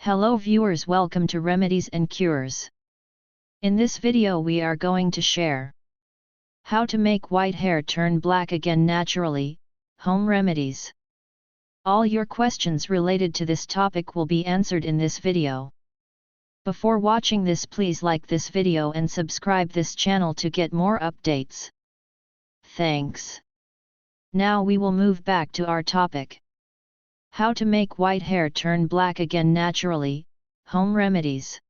Hello viewers, welcome to Remedies and Cures. In this video we are going to share how to make white hair turn black again naturally, home remedies. All your questions related to this topic will be answered in this video. Before watching this, please like this video and subscribe this channel to get more updates. Thanks. Now we will move back to our topic. How to make white hair turn black again naturally, home remedies.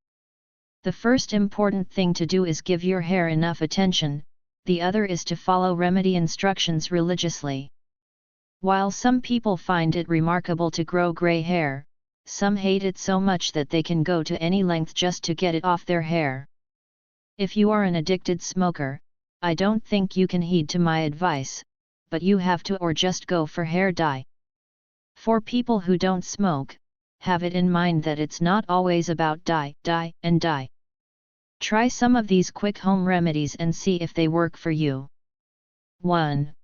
The first important thing to do is give your hair enough attention, the other is to follow remedy instructions religiously. While some people find it remarkable to grow gray hair, some hate it so much that they can go to any length just to get it off their hair. If you are an addicted smoker, I don't think you can heed to my advice, but you have to or just go for hair dye. For people who don't smoke, have it in mind that it's not always about dye, and dye. Try some of these quick home remedies and see if they work for you. 1.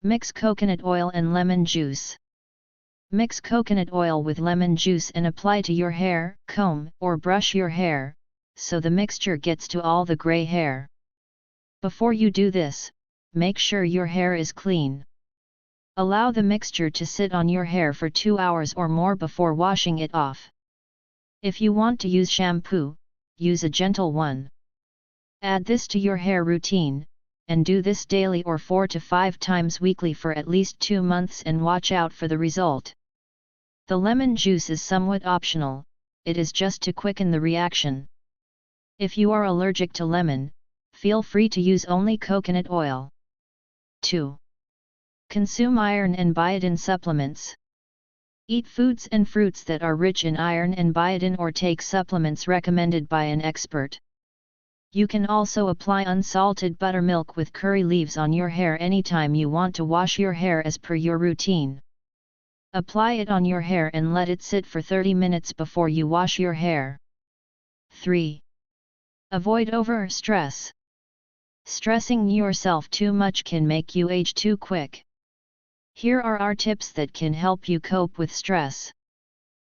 Mix coconut oil and lemon juice. Mix coconut oil with lemon juice and apply to your hair, comb or brush your hair, so the mixture gets to all the gray hair. Before you do this, make sure your hair is clean. Allow the mixture to sit on your hair for 2 hours or more before washing it off. If you want to use shampoo, use a gentle one. Add this to your hair routine, and do this daily or 4 to 5 times weekly for at least 2 months and watch out for the result. The lemon juice is somewhat optional, it is just to quicken the reaction. If you are allergic to lemon, feel free to use only coconut oil. 2. Consume iron and biotin supplements. Eat foods and fruits that are rich in iron and biotin or take supplements recommended by an expert. You can also apply unsalted buttermilk with curry leaves on your hair anytime you want to wash your hair as per your routine. Apply it on your hair and let it sit for 30 minutes before you wash your hair. 3. Avoid over-stress. Stressing yourself too much can make you age too quick. Here are our tips that can help you cope with stress.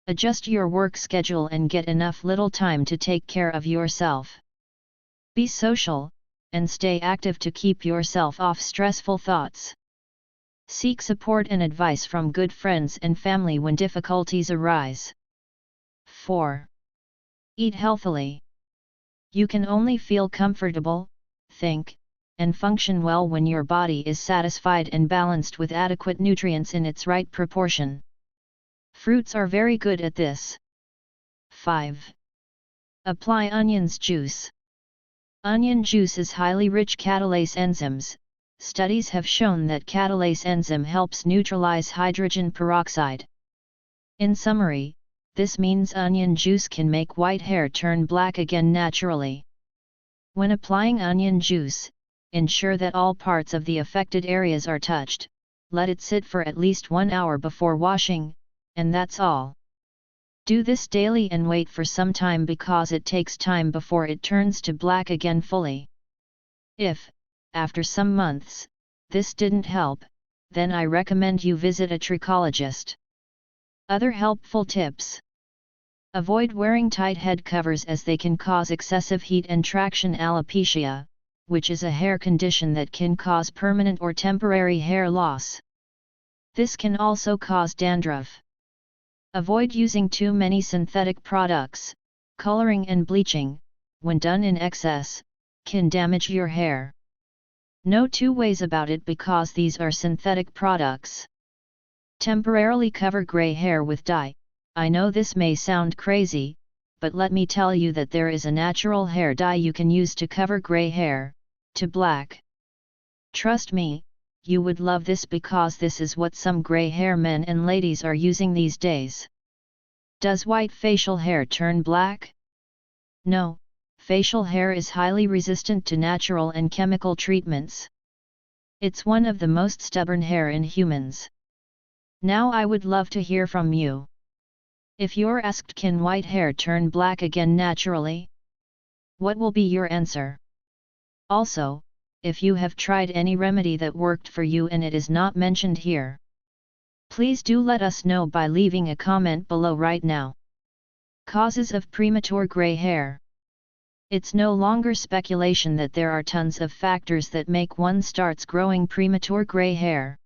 Adjust your work schedule and get enough little time to take care of yourself. Be social, and stay active to keep yourself off stressful thoughts. Seek support and advice from good friends and family when difficulties arise. 4. Eat healthily. You can only feel comfortable, think, and function well when your body is satisfied and balanced with adequate nutrients in its right proportion. Fruits are very good at this. 5. Apply onions juice. Onion juice is highly rich catalase enzymes. Studies have shown that catalase enzyme helps neutralize hydrogen peroxide. In summary, this means onion juice can make white hair turn black again naturally. When applying onion juice, ensure that all parts of the affected areas are touched, let it sit for at least 1 hour before washing, and that's all. Do this daily and wait for some time because it takes time before it turns to black again fully. If, after some months, this didn't help, then I recommend you visit a trichologist. Other helpful tips. Avoid wearing tight head covers as they can cause excessive heat and traction alopecia, which is a hair condition that can cause permanent or temporary hair loss. This can also cause dandruff. Avoid using too many synthetic products. Coloring and bleaching, when done in excess, can damage your hair. No two ways about it because these are synthetic products. Temporarily cover gray hair with dye. I know this may sound crazy, but let me tell you that there is a natural hair dye you can use to cover gray hair to black. Trust me, you would love this because this is what some gray hair men and ladies are using these days. Does white facial hair turn black? No, facial hair is highly resistant to natural and chemical treatments. It's one of the most stubborn hair in humans. Now I would love to hear from you. If you're asked, can white hair turn black again naturally? What will be your answer? Also, if you have tried any remedy that worked for you and it is not mentioned here, please do let us know by leaving a comment below right now. Causes of premature gray hair. It's no longer speculation that there are tons of factors that make one starts growing premature gray hair.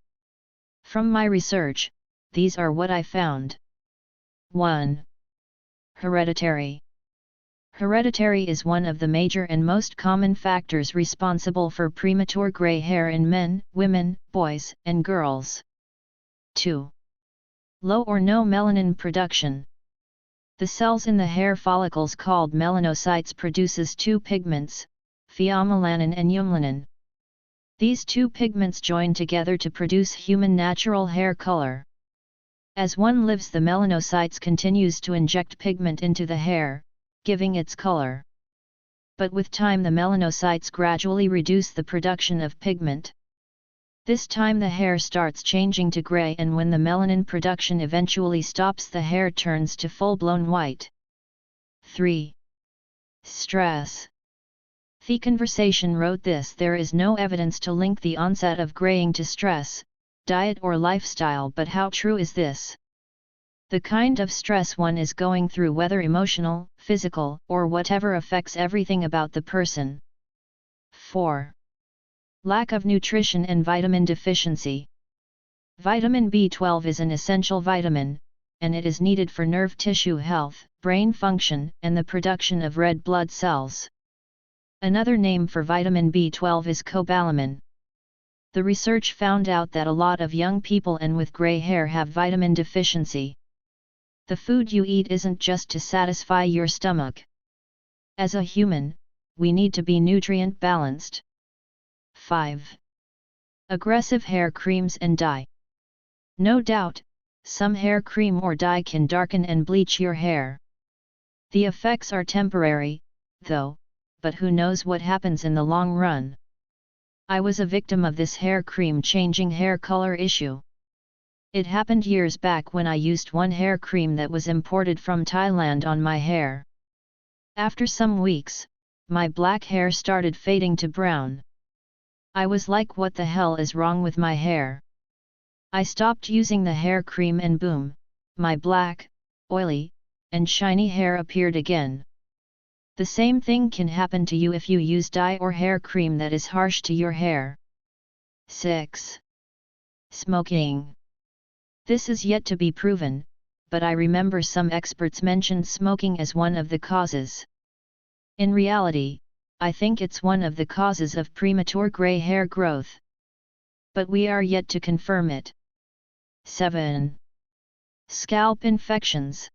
From my research, these are what I found. 1. Hereditary. Hereditary is one of the major and most common factors responsible for premature gray hair in men, women, boys, and girls. 2. Low or no melanin production. The cells in the hair follicles called melanocytes produces two pigments, pheomelanin and eumelanin. These two pigments join together to produce human natural hair color. As one lives, the melanocytes continues to inject pigment into the hair, giving its color. But with time the melanocytes gradually reduce the production of pigment. This time the hair starts changing to gray, and when the melanin production eventually stops, the hair turns to full-blown white. 3. Stress. The Conversation wrote this: there is no evidence to link the onset of graying to stress, diet or lifestyle, but how true is this? The kind of stress one is going through, whether emotional, physical, or whatever, affects everything about the person. 4. Lack of nutrition and vitamin deficiency. Vitamin B12 is an essential vitamin, and it is needed for nerve tissue health, brain function, and the production of red blood cells. Another name for vitamin B12 is cobalamin. The research found out that a lot of young people and with gray hair have vitamin deficiency. The food you eat isn't just to satisfy your stomach. As a human, we need to be nutrient balanced. 5. Aggressive hair creams and dye. No doubt, some hair cream or dye can darken and bleach your hair. The effects are temporary, though, but who knows what happens in the long run. I was a victim of this hair cream changing hair color issue. It happened years back when I used one hair cream that was imported from Thailand on my hair. After some weeks, my black hair started fading to brown. I was like, what the hell is wrong with my hair? I stopped using the hair cream and boom, my black, oily, and shiny hair appeared again. The same thing can happen to you if you use dye or hair cream that is harsh to your hair. 6. Smoking. This is yet to be proven, but I remember some experts mentioned smoking as one of the causes. In reality, I think it's one of the causes of premature gray hair growth. But we are yet to confirm it. 7. Scalp infections.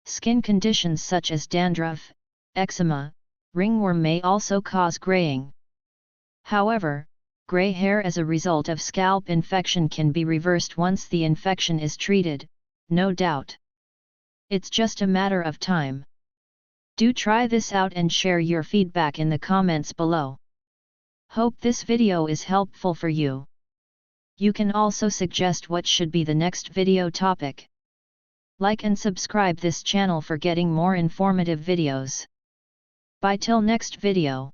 Skin conditions such as dandruff, eczema, ringworm may also cause graying. However, gray hair as a result of scalp infection can be reversed once the infection is treated, no doubt. It's just a matter of time. Do try this out and share your feedback in the comments below. Hope this video is helpful for you. You can also suggest what should be the next video topic. Like and subscribe this channel for getting more informative videos. Bye till next video.